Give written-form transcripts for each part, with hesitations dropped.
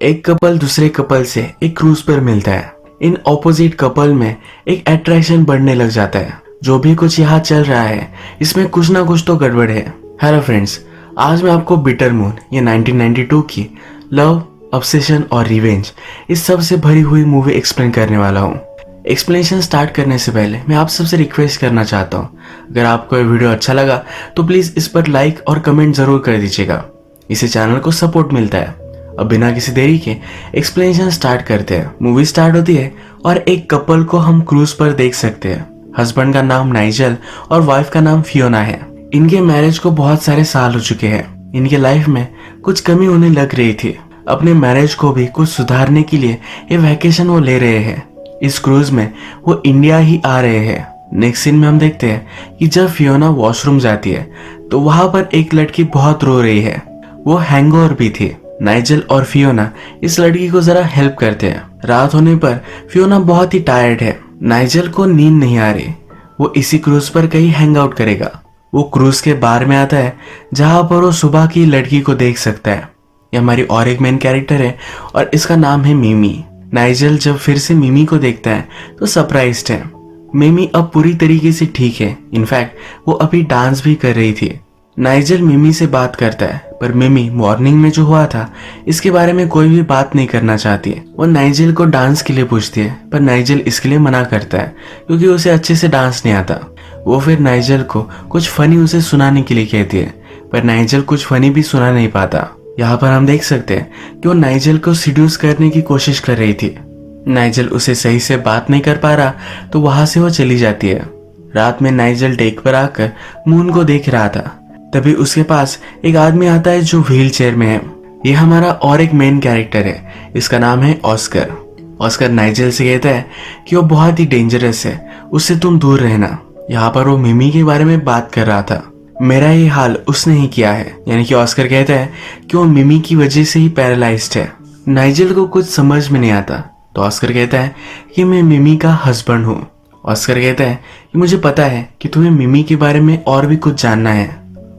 एक कपल दूसरे कपल से एक क्रूज पर मिलता है। इन ऑपोजिट कपल में एक अट्रैक्शन बढ़ने लग जाता है। जो भी कुछ यहाँ चल रहा है इसमें कुछ ना कुछ तो गड़बड़ है। हेलो फ्रेंड्स, आज मैं आपको बिटर मून ये 1992 की लव, ऑब्सेशन और रिवेंज इस सब से भरी हुई मूवी एक्सप्लेन करने वाला हूँ। एक्सप्लेनेशन स्टार्ट करने से पहले मैं आप सबसे रिक्वेस्ट करना चाहता हूँ, अगर आपको ये वीडियो अच्छा लगा तो प्लीज इस पर लाइक और कमेंट जरूर कर दीजिएगा। इससे चैनल को सपोर्ट मिलता है। अब बिना किसी देरी के एक्सप्लेनेशन स्टार्ट करते हैं। मूवी स्टार्ट होती है और एक कपल को हम क्रूज पर देख सकते हैं। हस्बैंड का नाम नाइजल और वाइफ का नाम फियोना है। इनके मैरिज को बहुत सारे साल हो चुके हैं। इनके लाइफ में कुछ कमी होने लग रही थी। अपने मैरिज को भी कुछ सुधारने के लिए ये वैकेशन वो ले रहे हैं। इस क्रूज में वो इंडिया ही आ रहे हैं। नेक्स्ट सीन में हम देखते हैं कि जब फियोना वॉशरूम जाती है तो वहां पर एक लड़की बहुत रो रही है। वो हैंगओवर भी थी। नाइजल और फियोना इस लड़की को जरा हेल्प करते हैं। रात होने पर फियोना बहुत ही टायर्ड है। नाइजल को नींद नहीं आ रही। वो इसी क्रूज पर कहीं हैंग आउट करेगा। वो क्रूज के बार में आता है जहां पर वो सुबह की लड़की को देख सकता है। ये हमारी और एक मेन कैरेक्टर है और इसका नाम है मिमी। नाइजल जब फिर से मिमी को देखता है तो सरप्राइज्ड है। मिमी अब पूरी तरीके से ठीक है। इनफैक्ट वो अभी डांस भी कर रही थी। नाइजल मिमी से बात करता है पर मिमी मॉर्निंग में जो हुआ था इसके बारे में कोई भी बात नहीं करना चाहती है। वो नाइजल को डांस के लिए पूछती है पर नाइजल इसके लिए मना करता है क्योंकि उसे अच्छे से डांस नहीं आता। वो फिर नाइजल को कुछ फनी उसे सुनाने के लिए कहती है पर नाइजल कुछ फनी भी सुना नहीं पाता। यहाँ पर हम देख सकते हैं कि वो नाइजल को सीड्यूस करने की कोशिश कर रही थी। नाइजल उसे सही से बात नहीं कर पा रहा तो वहां से वो चली जाती है। रात में नाइजल डेक पर आकर मून को देख रहा था। तभी उसके पास एक आदमी आता है जो व्हील चेयर में है। ये हमारा और एक मेन कैरेक्टर है। इसका नाम है ऑस्कर। ऑस्कर नाइजल से कहता है कि वो बहुत ही डेंजरस है, उससे तुम दूर रहना। यहाँ पर वो मिमी के बारे में बात कर रहा था। मेरा ये हाल उसने ही किया है। यानी कि ऑस्कर कहता है कि वो मिमी की वजह से ही पैरालाइज्ड है। नाइजल को कुछ समझ में नहीं आता तो ऑस्कर कहता है कि मैं मिमी का हस्बैंड हूँ। ऑस्कर कहता है कि मुझे पता है कि तुम्हें मिमी के बारे में और भी कुछ जानना है।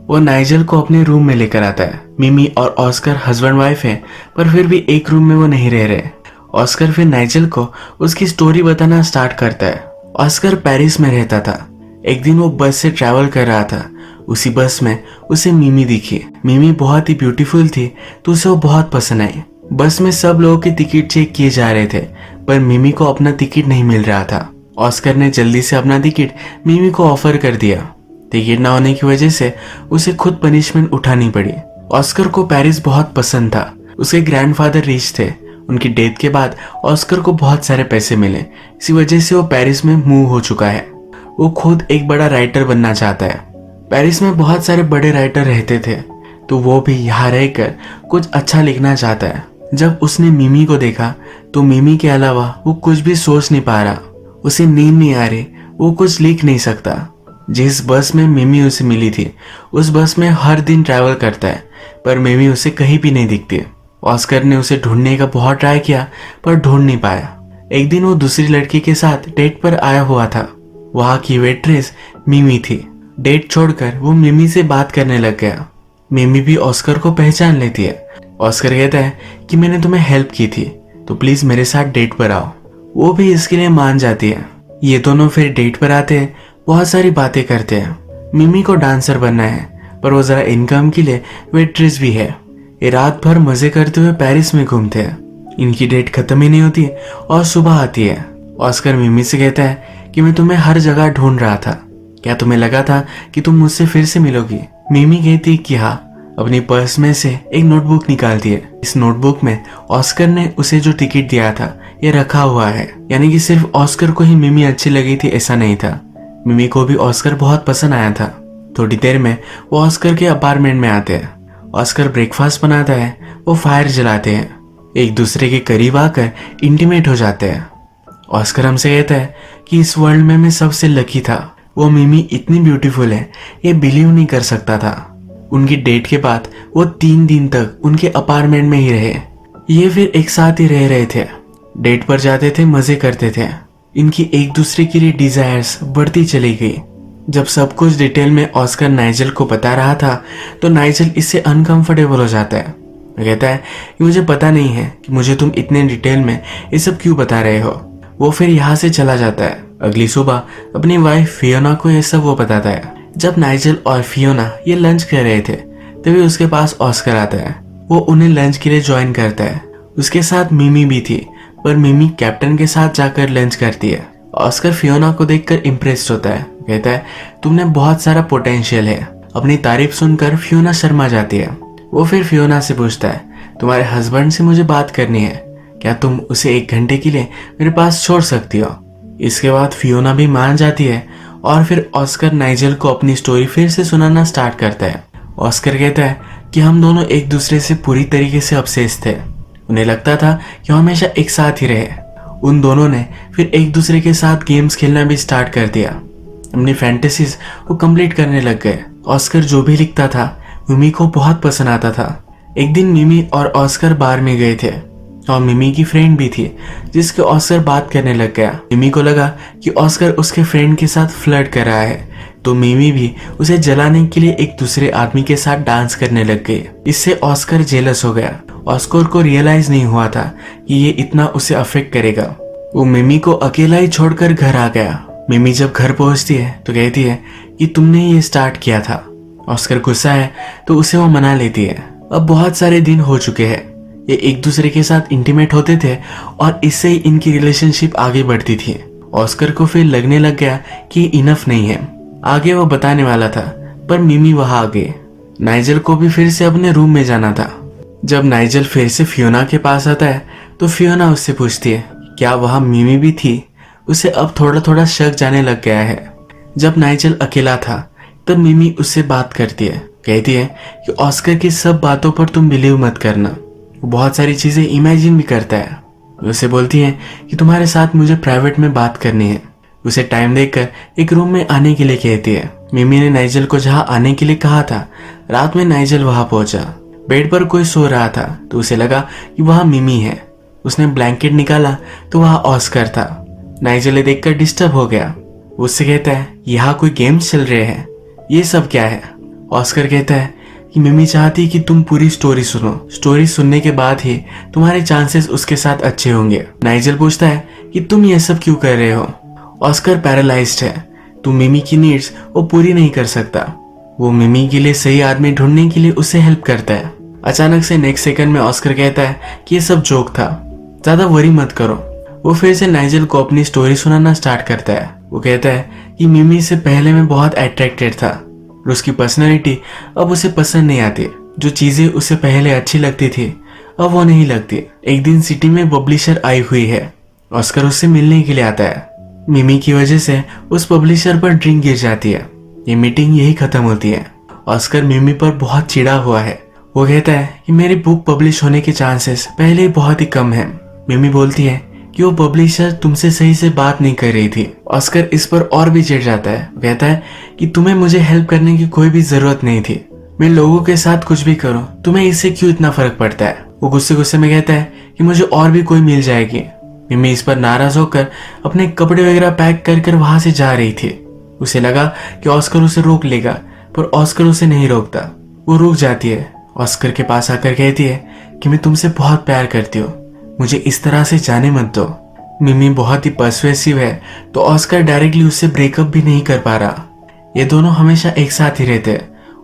वो नाइजल को अपने रूम में लेकर आता है। मिमी और ऑस्कर हस्बैंड वाइफ है पर फिर भी एक रूम में वो नहीं रह रहे। ऑस्कर फिर नाइजल को उसकी स्टोरी बताना स्टार्ट करता है। ऑस्कर पेरिस में रहता था। एक दिन वो बस से ट्रैवल कर रहा था। उसी बस में उसे मिमी दिखी। मिमी बहुत ही ब्यूटीफुल थी तो उसे वो बहुत पसंद आई। बस में सब लोगों के टिकट चेक किए जा रहे थे पर मिमी को अपना टिकट नहीं मिल रहा था। ऑस्कर ने जल्दी से अपना टिकट मिमी को ऑफर कर दिया। टिकट ना होने की वजह से उसे खुद पनिशमेंट उठानी पड़ी। ऑस्कर को पेरिस बहुत पसंद था। उसके ग्रैंडफादर रिच थे। उनकी डेथ के बाद ऑस्कर को बहुत सारे पैसे मिले। इसी वजह से वो पेरिस में मूव हो चुका है। वो खुद एक बड़ा राइटर बनना चाहता है। पेरिस में बहुत सारे बड़े राइटर रहते थे तो वो भी यहाँ रहकर कुछ अच्छा लिखना चाहता है। जब उसने मिमी को देखा तो मिमी के अलावा वो कुछ भी सोच नहीं पा रहा। उसे नींद नहीं आ रही। वो कुछ लिख नहीं सकता। जिस बस में मिमी उसे मिली थी उस बस में हर दिन ट्रैवल करता है पर मिमी उसे कहीं भी नहीं दिखती। ऑस्कर ने उसे ढूंढने का बहुत ट्राई किया पर ढूंढ नहीं पाया। एक दिन वो दूसरी लड़की के साथ डेट पर आया हुआ था। वहां की वेट्रेस मिमी थी। डेट छोड़कर वो मिमी से बात करने लग गया। मिमी भी ऑस्कर को पहचान लेती है। ऑस्कर कहता है कि मैंने तुम्हें हेल्प की थी तो प्लीज मेरे साथ डेट पर आओ। वो भी इसके लिए मान जाती है। ये दोनों फिर डेट पर आते हैं। बहुत सारी बातें करते हैं। मिमी को डांसर बनना है पर वो जरा इनकम के लिए वेट्रेस भी है। ये रात भर मजे करते हुए पेरिस में घूमते हैं। इनकी डेट खत्म ही नहीं होती और सुबह आती है। ऑस्कर मिमी से कहता है कि मैं तुम्हें हर जगह ढूंढ रहा था। क्या तुम्हें लगा था कि तुम मुझसे फिर से मिलोगी? मिमी कहती कि हाँ। अपनी पर्स में से एक नोटबुक निकालती है। इस नोटबुक में ऑस्कर ने उसे जो टिकट दिया था ये रखा हुआ है। यानी कि सिर्फ ऑस्कर को ही मिमी अच्छी लगी थी ऐसा नहीं था। मिमी को भी ऑस्कर बहुत पसंद आया था। थोड़ी देर में वो ऑस्कर के अपार्टमेंट में आते हैं। ऑस्कर ब्रेकफास्ट बनाता है। वो फायर जलाते हैं। एक दूसरे के करीब आकर इंटीमेट हो जाते हैं। ऑस्कर हमसे कहता है कि इस वर्ल्ड में मैं सबसे लकी था। वो मिमी इतनी ब्यूटीफुल है ये बिलीव नहीं कर सकता था। उनकी डेट के बाद वो 3 दिन तक उनके अपार्टमेंट में ही रहे। ये फिर एक साथ ही रह रहे थे। डेट पर जाते थे, मजे करते थे। इनकी एक दूसरे के लिए डिजायर्स बढ़ती चली गई। जब सब कुछ डिटेल में ऑस्कर नाइजल को बता रहा था तो नाइजल इससे अनकंफर्टेबल हो जाता है। वो कहता है कि मुझे पता नहीं है कि मुझे तुम इतने डिटेल में ये सब क्यों बता रहे हो। वो फिर यहाँ से चला जाता है। अगली सुबह अपनी वाइफ फियोना को ये सब वो बताता है। जब नाइजल और फियोना ये लंच कर रहे थे तभी उसके पास ऑस्कर आता है। वो उन्हें लंच के लिए ज्वाइन करता है। उसके साथ मिमी भी थी, पर मिमी कैप्टन के साथ जाकर लंच करती है। ऑस्कर फियोना को देखकर इम्प्रेस्ड होता है। कहता है तुमने बहुत सारा पोटेंशियल है। अपनी तारीफ सुनकर फियोना शर्मा जाती है। वो फिर फियोना से पूछता है तुम्हारे हस्बैंड से मुझे बात करनी है, क्या तुम उसे 1 घंटे के लिए मेरे पास छोड़ सकती हो। इसके बाद फियोना भी मान जाती है और फिर ऑस्कर नाइजल को अपनी स्टोरी फिर से सुनाना स्टार्ट करता है। ऑस्कर कहता है कि हम दोनों एक दूसरे से पूरी तरीके से ऑब्सेस्ड थे। उन्हें लगता था कि हम हमेशा एक साथ ही रहे। उन दोनों ने फिर एक दूसरे के साथ गेम्स खेलना भी स्टार्ट कर दिया। अपनी फैंटेसीज को कंप्लीट करने लग गए। ऑस्कर जो भी लिखता था मिमी को बहुत पसंद आता था। एक दिन मिमी और ऑस्कर बार में गए थे और मिमी की फ्रेंड भी थी जिसके ऑस्कर बात करने लग गया। मिमी को लगा कि ऑस्कर उसके फ्रेंड के साथ फ्लर्ट कर रहा है, तो मिमी भी उसे जलाने के लिए एक दूसरे आदमी के साथ डांस करने लग गई। इससे ऑस्कर जेलस हो गया। ऑस्कर को रियलाइज नहीं हुआ था कि ये इतना उसे अफेक्ट करेगा। वो मिमी को अकेला ही छोड़कर घर आ गया। मिमी जब घर पहुंचती है तो कहती है कि तुमने ये स्टार्ट किया था। ऑस्कर गुस्सा है तो उसे वो मना लेती है। अब बहुत सारे दिन हो चुके हैं। ये एक दूसरे के साथ इंटीमेट होते थे और इससे ही इनकी रिलेशनशिप आगे बढ़ती थी। ऑस्कर को फिर लगने लग गया कि इनफ नहीं है। आगे वो बताने वाला था पर मिमी वहां आ गई। नाइजल को भी फिर से अपने रूम में जाना था। जब नाइजल फिर से फियोना के पास आता है तो फियोना उससे पूछती है क्या वहां मिमी भी थी। उसे अब थोड़ा थोड़ा शक जाने लग गया है। जब नाइजल अकेला था तब मिमी उससे बात करती है। कहती है कि ऑस्कर की सब बातों पर तुम बिलीव मत करना, वो बहुत सारी चीजें इमेजिन भी करता है। उसे बोलती है कि तुम्हारे साथ मुझे प्राइवेट में बात करनी है। उसे टाइम देकर एक रूम में आने के लिए कहती है। मिमी ने नाइजल को जहां आने के लिए कहा था, रात में नाइजल वहां पहुंचा। बेड पर कोई सो रहा था तो उसे लगा कि वहां मिमी है। उसने ब्लैंकेट निकाला तो वहां ऑस्कर था। नाइजल ये देखकर डिस्टर्ब हो गया। उससे कहता है यहाँ कोई गेम्स चल रहे हैं, ये सब क्या है। ऑस्कर कहता है कि मिमी चाहती कि तुम पूरी स्टोरी सुनो। स्टोरी सुनने के बाद ही तुम्हारे चांसेस उसके साथ अच्छे होंगे। नाइजल पूछता है कि तुम ये सब क्यों कर रहे हो। ऑस्कर पैरालाइज्ड है, तुम मिमी की नीड्स वो पूरी नहीं कर सकता। वो मिमी के लिए सही आदमी ढूंढने के लिए उसे हेल्प करता है। अचानक से नेक्स्ट सेकंड में ऑस्कर कहता है कि ये सब जोक था, ज्यादा वरी मत करो। वो फिर से नाइजल को अपनी स्टोरी सुनाना स्टार्ट करता है। वो कहता है कि मिमी से पहले मैं बहुत अट्रैक्टेड था और उसकी पर्सनैलिटी अब उसे पसंद नहीं आती। जो चीजें उसे पहले अच्छी लगती थी अब वो नहीं लगती। एक दिन सिटी में पब्लिशर आई हुई है। ऑस्कर उससे मिलने के लिए आता है। मिमी की वजह से उस पब्लिशर पर ड्रिंक गिर जाती है। ये मीटिंग यही खत्म होती है। ऑस्कर मिमी पर बहुत चिढ़ा हुआ है। वो कहता है कि मेरी बुक पब्लिश होने के चांसेस पहले ही बहुत ही कम है। मिमी बोलती है कि वो पब्लिशर तुमसे सही से बात नहीं कर रही थी। ऑस्कर इस पर और भी चिढ़ जाता है। वो कहता है कि तुम्हें मुझे हेल्प करने की कोई भी जरूरत नहीं थी। मैं लोगों के साथ कुछ भी करूं, तुम्हें इससे क्यों इतना फर्क पड़ता है। वो गुस्से गुस्से में कहता है कि मुझे और भी कोई मिल जाएगी। मिमी इस पर नाराज होकर अपने कपड़े वगैरह पैक कर कर वहां से जा रही थी। उसे लगा कि ऑस्कर उसे रोक लेगा, पर ऑस्कर उसे नहीं रोकता। वो रुक जाती है। ऑस्कर के पास आकर कहती है कि मैं तुमसे बहुत प्यार करती हूँ, मुझे इस तरह से जाने मत दो। मिमी बहुत ही पर्सुएसिव है तो ऑस्कर डायरेक्टली उससे ब्रेकअप भी नहीं कर पा रहा। ये दोनों हमेशा एक साथ ही रहते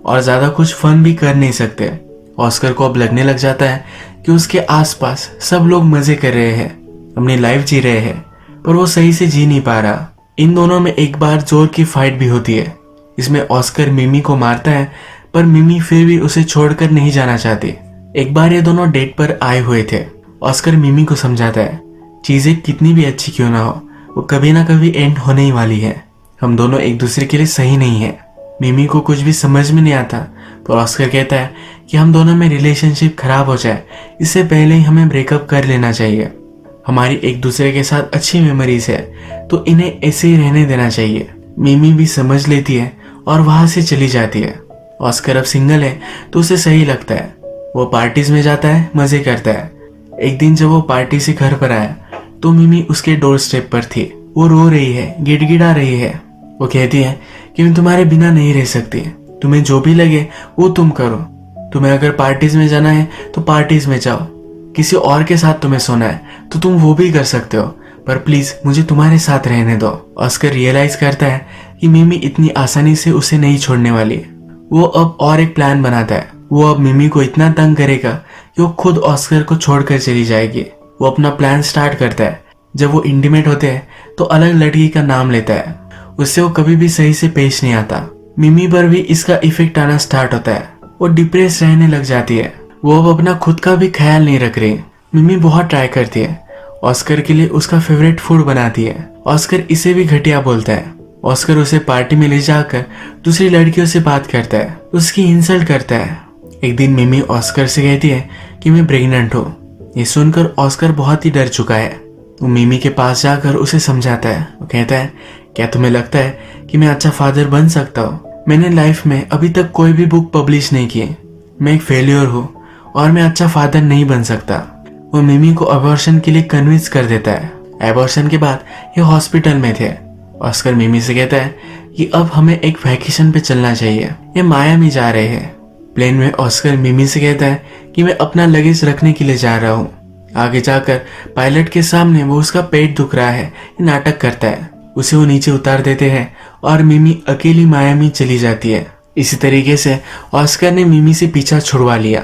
और ज्यादा कुछ फन भी कर नहीं सकते। ऑस्कर को अब लगने लग जाता है कि उसके आसपास सब लोग मजे कर रहे हैं, अपनी लाइफ जी रहे हैं, पर वो सही से जी नहीं पा रहा। इन दोनों में एक बार जोर की फाइट भी होती है। इसमें ऑस्कर मिमी को मारता है, पर मिमी फिर भी उसे छोड़कर नहीं जाना चाहती। एक बार ये दोनों डेट पर आए हुए थे। ऑस्कर मिमी को समझाता है चीजें कितनी भी अच्छी क्यों ना हो, वो कभी ना कभी एंड होने ही वाली है। हम दोनों एक दूसरे के लिए सही नहीं है। मिमी को कुछ भी समझ में नहीं आता, पर ऑस्कर कहता है कि हम दोनों में रिलेशनशिप खराब हो जाए इससे पहले ही हमें ब्रेकअप कर लेना चाहिए। हमारी एक दूसरे के साथ अच्छी मेमोरीज है तो इन्हें ऐसे ही रहने देना चाहिए। मिमी भी समझ लेती है और वहां से चली जाती है। ऑस्कर अब सिंगल है तो उसे सही लगता है। वो पार्टीज में जाता है, मजे करता है। एक दिन जब वो पार्टी से घर पर आया तो मिमी उसके डोर स्टेप पर थी। वो रो रही है, गिड़गिड़ा रही है। वो कहती है कि मैं तुम्हारे बिना नहीं रह सकती, तुम्हें जो भी लगे वो तुम करो, तुम्हें अगर पार्टीज में जाना है तो पार्टीज में जाओ, किसी और के साथ तुम्हें सोना है तो तुम वो भी कर सकते हो, पर प्लीज मुझे तुम्हारे साथ रहने दो। ऑस्कर रियलाइज करता है कि मिमी इतनी आसानी से उसे नहीं छोड़ने वाली। वो अब और एक प्लान बनाता है। वो अब मिमी को इतना तंग करेगा कि वो खुद ऑस्कर को छोड़कर चली जाएगी। वो अपना प्लान स्टार्ट करता है। जब वो इंटीमेट होते हैं तो अलग लड़की का नाम लेता है। उससे वो कभी भी सही से पेश नहीं आता। मिमी पर भी इसका इफेक्ट आना स्टार्ट होता है। वो डिप्रेस रहने लग जाती है। वो अब अपना खुद का भी ख्याल नहीं रख रही। मिमी बहुत ट्राई करती है। ऑस्कर के लिए उसका फेवरेट फूड बनाती है। ऑस्कर इसे भी घटिया बोलता है। ऑस्कर उसे पार्टी में ले जाकर दूसरी लड़कियों से बात करता है, उसकी इंसल्ट करता है। एक दिन मिमी ऑस्कर से कहती है कि मैं प्रेग्नेंट हूँ। ये सुनकर ऑस्कर बहुत ही डर चुका है। वो मिमी के पास जाकर उसे समझाता है। वो कहता है, क्या तुम्हें लगता है कि मैं अच्छा फादर बन सकता हूँ? मैंने लाइफ में अभी तक कोई भी बुक पब्लिश नहीं की। मैं एक फेलियर हूँ और मैं अच्छा फादर नहीं बन सकता। वो मिमी को अबॉर्शन के लिए कन्विंस कर देता है। अबॉर्शन के बाद ये हॉस्पिटल में थे। ऑस्कर मिमी से कहता है कि अब हमें एक वैकेशन पे चलना चाहिए। ये मायामी जा रहे हैं। प्लेन में ऑस्कर मिमी से कहता है कि मैं अपना लगेज रखने के लिए जा रहा हूँ। आगे जाकर पायलट के सामने वो उसका पेट दुख रहा है ये नाटक करता है। उसे वो नीचे उतार देते हैं और मिमी अकेली मायामी चली जाती है। इसी तरीके से ऑस्कर ने मिमी से पीछा छुड़वा लिया।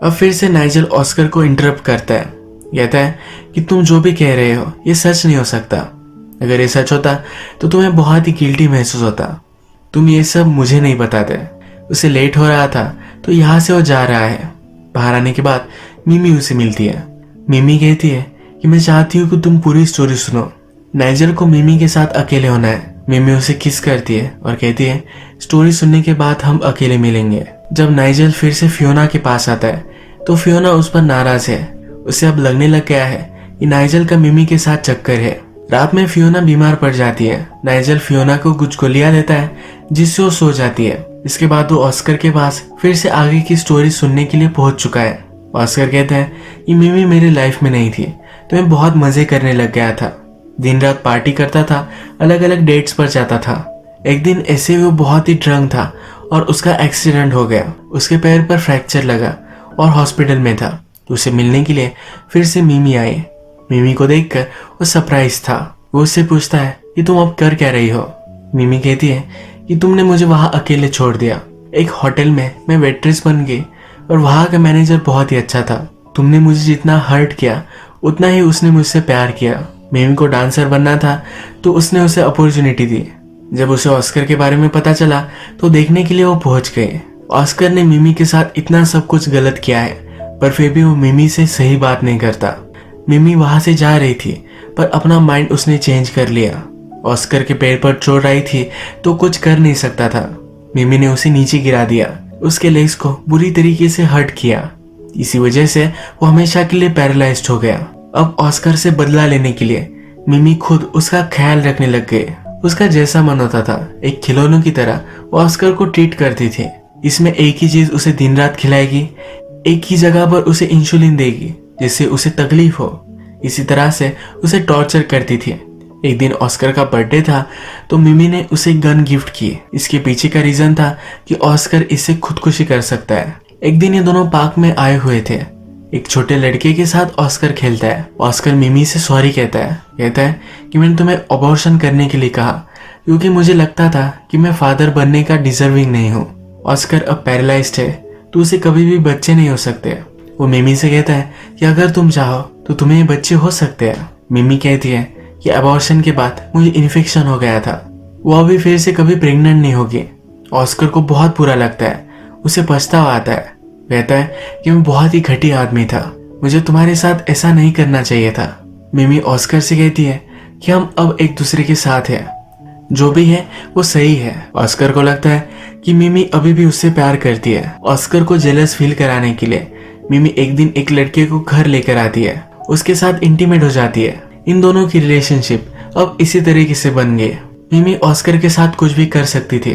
अब फिर से नाइजल ऑस्कर को इंटरप्ट करता है। कहता है कि तुम जो भी कह रहे हो ये सच नहीं हो सकता। अगर ये सच होता तो तुम्हें बहुत ही गिल्टी महसूस होता। तुम ये सब मुझे नहीं बताते। उसे लेट हो रहा था तो यहाँ से वो जा रहा है। बाहर आने के बाद मिमी उसे मिलती है। मिमी कहती है कि मैं चाहती हूँ कि तुम पूरी स्टोरी सुनो। नाइजल को मिमी के साथ अकेले होना है। मिमी उसे किस करती है और कहती है स्टोरी सुनने के बाद हम अकेले मिलेंगे। जब नाइजल फिर से फियोना के पास आता है तो फियोना उस पर नाराज है। उसे अब लगने लग गया है कि नाइजल का मिमी के साथ चक्कर है। रात में फियोना बीमार पड़ जाती है। नाइजल फियोना को कुछ गोलियां देता है जिससे वो सो जाती है। इसके बाद वो ऑस्कर के पास फिर से आगे की स्टोरी सुनने के लिए पहुंच चुका है। ऑस्कर कहता है कि मिमी मेरी लाइफ में नहीं थी तो मैं बहुत मजे करने लग गया था। दिन रात पार्टी करता था, अलग अलग डेट्स पर जाता था। एक दिन ऐसे वो बहुत ही ड्रंक था और उसका एक्सीडेंट हो गया। उसके पैर पर फ्रैक्चर लगा और हॉस्पिटल में था। उसे मिलने के लिए फिर से मिमी आई। मिमी को देखकर वो सरप्राइज था। वो उससे पूछता है कि तुम अब कर क्या रही हो? मिमी कहती है कि तुमने मुझे वहां अकेले छोड़ दिया। एक होटल में मैं वेट्रेस बन गई और वहां का मैनेजर बहुत ही अच्छा था। तुमने मुझे जितना हर्ट किया उतना ही उसने मुझसे प्यार किया। मिमी को डांसर बनना था तो उसने उसे अपॉर्चुनिटी दी। जब उसे ऑस्कर के बारे में पता चला तो देखने के लिए वो पहुंच गए। ऑस्कर ने मिमी के साथ इतना सब कुछ गलत किया है पर फिर भी वो मिमी से सही बात नहीं करता। मिमी वहां से जा रही थी पर अपना माइंड उसने चेंज कर लिया। ऑस्कर के पैर पर चोट आई थी तो कुछ कर नहीं सकता था। मिमी ने उसे नीचे गिरा दिया। उसके लेग्स को बुरी तरीके से हर्ट किया। इसी वजह से वो हमेशा के लिए पैरालाइज्ड हो गया। अब ऑस्कर से बदला लेने के लिए मिमी खुद उसका ख्याल रखने लग गए। उसका जैसा मन होता था एक खिलौनों की तरह वो ऑस्कर को ट्रीट करती थी। इसमें एक ही चीज उसे दिन रात खिलाएगी, एक ही जगह पर उसे इंसुलिन देगी जिससे उसे तकलीफ हो। इसी तरह से उसे टॉर्चर करती थी। एक दिन ऑस्कर का बर्थडे था तो मिमी ने उसे गन गिफ्ट की। इसके पीछे का रीजन था कि ऑस्कर इससे खुदकुशी कर सकता है। एक दिन ये दोनों पार्क में आए हुए थे। एक छोटे लड़के के साथ ऑस्कर खेलता है। ऑस्कर मिमी से सॉरी कहता है कि मैंने तुम्हें अबॉर्शन करने के लिए कहा क्योंकि मुझे लगता था कि मैं फादर बनने का डिजर्विंग नहीं हूँ। ऑस्कर अब पैरालाइज्ड है तो उसे कभी भी बच्चे नहीं हो सकते। वो मिमी से कहता है कि अगर तुम चाहो तो तुम्हें बच्चे हो सकते हैं। मिमी कहती है कि अबॉर्शन के बाद मुझे इन्फेक्शन हो गया था। वो अभी फिर से कभी प्रेग्नेंट नहीं होगी। ऑस्कर को बहुत बुरा लगता है। उसे पछतावा आता है। कहता है कि मैं बहुत ही घटिया आदमी था, मुझे तुम्हारे साथ ऐसा नहीं करना चाहिए था। मिमी ऑस्कर से कहती है कि हम अब एक दूसरे के साथ हैं, जो भी है वो सही है। ऑस्कर को लगता है कि मिमी अभी भी उससे प्यार करती है। ऑस्कर को जेलस फील कराने के लिए मिमी एक दिन एक लड़के को घर लेकर आती है। उसके साथ इंटीमेट हो जाती है। इन दोनों की रिलेशनशिप अब इसी तरीके से बन गई। मिमी ऑस्कर के साथ कुछ भी कर सकती थी,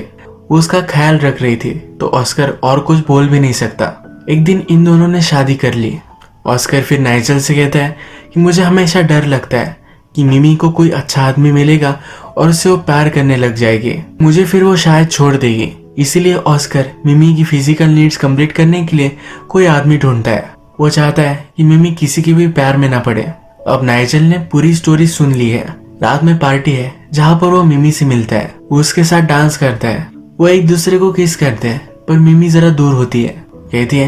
वो उसका ख्याल रख रही थी तो ऑस्कर और कुछ बोल भी नहीं सकता। एक दिन इन दोनों ने शादी कर ली। ऑस्कर फिर नाइजल से कहता है कि मुझे हमेशा डर लगता है कि मिमी को कोई अच्छा आदमी मिलेगा और उससे वो प्यार करने लग जाएगी। मुझे फिर वो शायद छोड़ देगी। इसीलिए ऑस्कर मिमी की फिजिकल नीड्स कंप्लीट करने के लिए कोई आदमी ढूंढता है। वो चाहता है कि मिमी किसी के भी प्यार में ना पड़े। अब नाइजेल ने पूरी स्टोरी सुन ली है। रात में पार्टी है जहाँ पर वो मिमी से मिलता है। वो उसके साथ डांस करता है। वो एक दूसरे को किस करते हैं, पर मिमी जरा दूर होती है। कहती है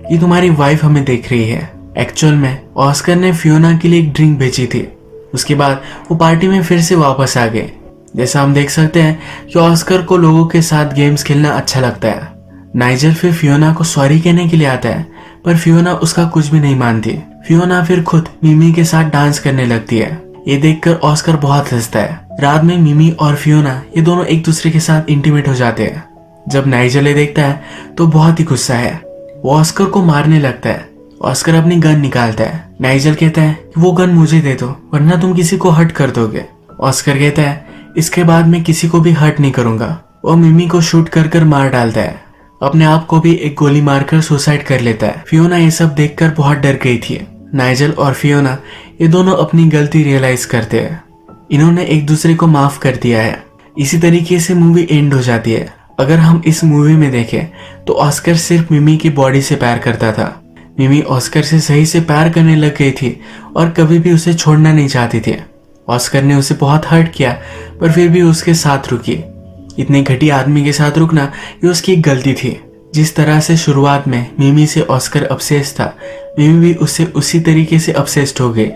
कि तुम्हारी वाइफ हमें देख रही है। एक्चुअल में ऑस्कर ने फियोना के लिए एक ड्रिंक भेजी थी। उसके बाद वो पार्टी में फिर से वापस आ गए। जैसा हम देख सकते हैं कि ऑस्कर को लोगों के साथ गेम्स खेलना अच्छा लगता है। नाइजेल फिर फियोना को सॉरी कहने के लिए आता है, पर फियोना उसका कुछ भी नहीं मानती। फियोना फिर खुद मिमी के साथ डांस करने लगती है। ये देखकर ऑस्कर बहुत हंसता है। रात में मिमी और फियोना ये दोनों एक दूसरे के साथ इंटीमेट हो जाते हैं। जब नाइजेल ये देखता है तो बहुत ही गुस्सा है। वो ऑस्कर को मारने लगता है। ऑस्कर अपनी गन निकालता है। नाइजेल कहता है कि वो गन मुझे दे दो, वरना तुम किसी को हर्ट कर दोगे। ऑस्कर कहता है इसके बाद मैं किसी को भी हर्ट नहीं करूंगा। वो मिमी को शूट कर कर मार डालता है। अपने आप को भी एक गोली मारकर सुसाइड कर लेता है। फियोना ये सब देखकर बहुत डर गई थी। नाइजेल और फियोना ये दोनों अपनी गलती रियलाइज करते हैं। इन्होंने एक दूसरे को माफ कर दिया है। इसी तरीके से मूवी एंड हो जाती है। अगर हम इस मूवी में देखें तो ऑस्कर सिर्फ मिमी की बॉडी से प्यार करता था। मिमी ऑस्कर से सही से प्यार करने लग गई थी और कभी भी उसे छोड़ना नहीं चाहती थी। ऑस्कर ने उसे बहुत हर्ट किया, पर फिर भी उसके साथ रुकी। इतने घटिया आदमी के साथ रुकना ये उसकी एक गलती थी। जिस तरह से शुरुआत में मिमी से ऑस्कर obsessed था, मिमी भी उससे उसी तरीके से obsessed हो गई।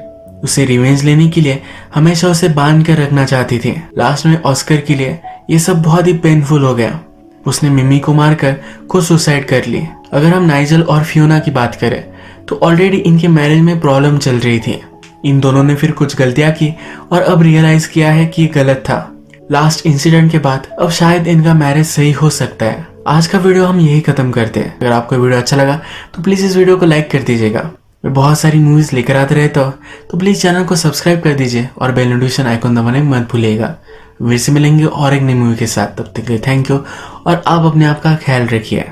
उसे रिवेंज लेने के लिए हमेशा उसे बांध कर रखना चाहती थी। लास्ट में ऑस्कर के लिए ये सब बहुत ही पेनफुल हो गया। उसने मिमी को मारकर खुद सुसाइड कर ली। अगर हम नाइजेल और फियोना की बात करें तो ऑलरेडी इनके मैरिज में प्रॉब्लम चल रही थी। इन दोनों ने फिर कुछ गलतियां की और अब रियलाइज किया है कि ये गलत था। लास्ट इंसिडेंट के बाद अब शायद इनका मैरिज सही हो सकता है। आज का वीडियो हम यही खत्म करते हैं। अगर आपको वीडियो अच्छा लगा तो प्लीज इस वीडियो को लाइक कर दीजिएगा। मैं बहुत सारी मूवीज लेकर आते रहता हूँ, तो प्लीज चैनल को सब्सक्राइब कर दीजिए और बेल नोटिफिकेशन आइकन दबाने मत भूलिएगा। फिर से मिलेंगे और एक नई मूवी के साथ। तब तक के लिए थैंक यू और आप अपने आप का ख्याल रखिए।